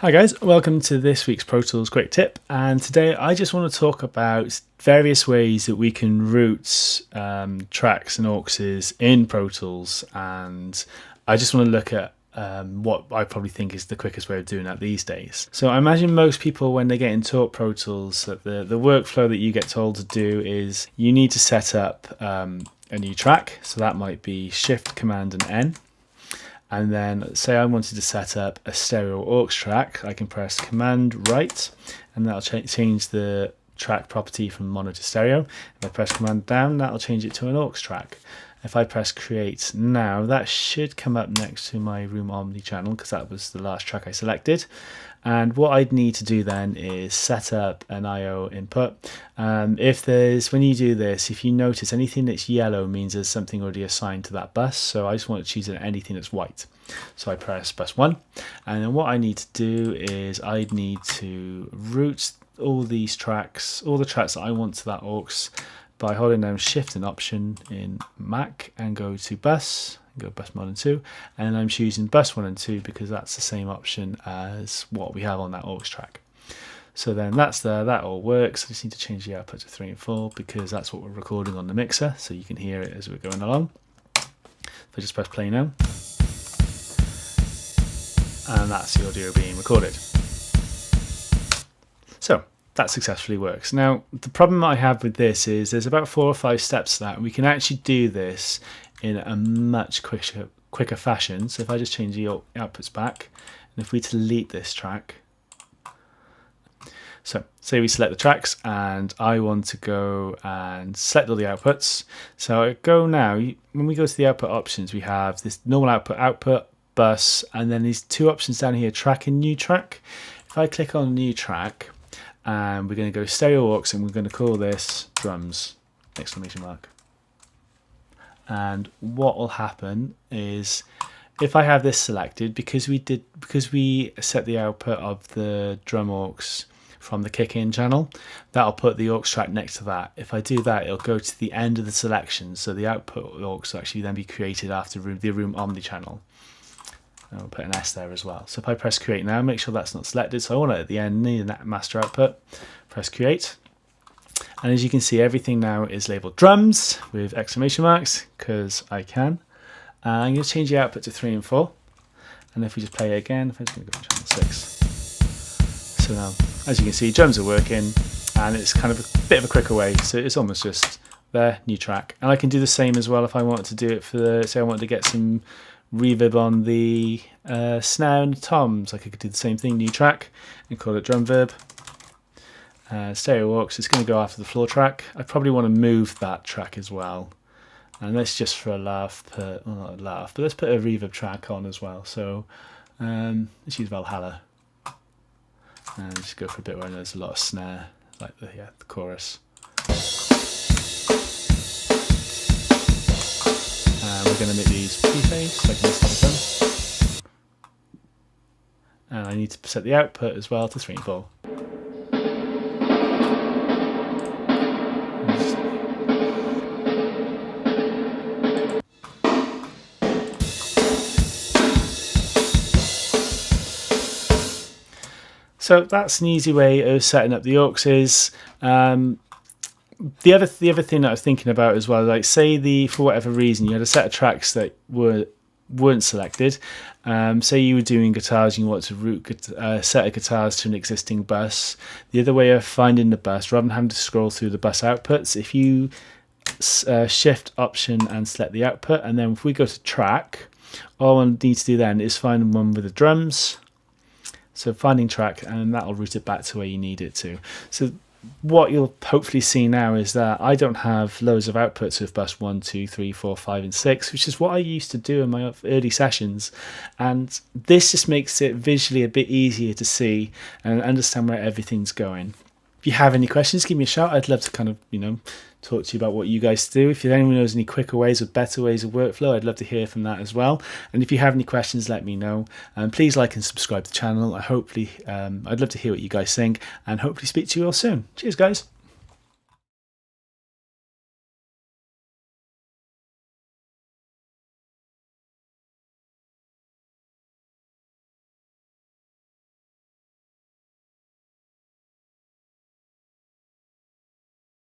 Hi guys, welcome to this week's Pro Tools Quick Tip, and today I just want to talk about various ways that we can route tracks and auxes in Pro Tools, and I just want to look at what I probably think is the quickest way of doing that these days. So I imagine most people, when they get into Pro Tools, that the workflow that you get told to do is you need to set up a new track. So that might be Shift, Command and N. And then say I wanted to set up a stereo aux track, I can press Command right, and that'll change the track property from mono to stereo. If I press Command down, that'll change it to an aux track. If I press Create now, that should come up next to my Room Omni channel because that was the last track I selected. And what I'd need to do then is set up an I/O input. When you do this, if you notice anything that's yellow means there's something already assigned to that bus. So I just want to choose anything that's white. So I press bus 1. And then what I need to do is I'd need to route all these tracks, all the tracks that I want to that aux, by holding down Shift and Option in Mac and go to bus. Go bus 1 and 2, and I'm choosing bus 1 and 2 because that's the same option as what we have on that aux track. So then that's there, that all works. I just need to change the output to 3 and 4 because that's what we're recording on the mixer, so you can hear it as we're going along. If I just press play now, and that's the audio being recorded. So that successfully works. Now the problem I have with this is there's about 4 or 5 steps to that, and we can actually do this in a much quicker fashion. So if I just change the outputs back, and if we delete this track, so say we select the tracks and I want to go and select all the outputs. So I go now, when we go to the output options, we have this normal output, bus, and then these 2 options down here, track and new track. If I click on new track, and we're going to go stereo aux, and we're going to call this drums, exclamation mark. And what will happen is if I have this selected, because we set the output of the drum aux from the kick-in channel, that'll put the aux track next to that. If I do that, it'll go to the end of the selection, so the output aux will actually then be created after the Room Omni channel. And we'll put an S there as well. So if I press Create now, make sure that's not selected. So I want it at the end, need a master output. Press Create. And as you can see, everything now is labeled drums with exclamation marks because I can. I'm going to change the output to 3 and 4. And if we just play it again, if I'm just going to go to channel 6. So now, as you can see, drums are working, and it's kind of a bit of a quicker way. So it's almost just there, new track. And I can do the same as well if I wanted to do it for say I wanted to get some reverb on the snare and toms. I could do the same thing, new track, and call it drum verb. Stereo aux, it's going to go after the floor track. I probably want to move that track as well, and let's just for a laugh put, well, not a laugh, but let's put a reverb track on as well. So let's use Valhalla and just go for a bit where there's a lot of snare, like the chorus. And we're going to make these pre-phase so I can listen to them. And I need to set the output as well to 3 and 4. So that's an easy way of setting up the auxes. The other thing that I was thinking about as well, like say for whatever reason you had a set of tracks that weren't selected. Say you were doing guitars and you want to route a set of guitars to an existing bus. The other way of finding the bus, rather than having to scroll through the bus outputs, if you Shift Option and select the output, and then if we go to track, all I need to do then is find one with the drums. So finding track, and that'll route it back to where you need it to. So what you'll hopefully see now is that I don't have loads of outputs with bus 1, 2, 3, 4, 5 and 6, which is what I used to do in my early sessions, and this just makes it visually a bit easier to see and understand where everything's going. If you have any questions, give me a shout. I'd love to kind of talk to you about what you guys do. If anyone knows any quicker ways or better ways of workflow, I'd love to hear from that as well. And if you have any questions, let me know. Please like and subscribe to the channel. I'd love to hear what you guys think, and hopefully speak to you all soon. Cheers, guys.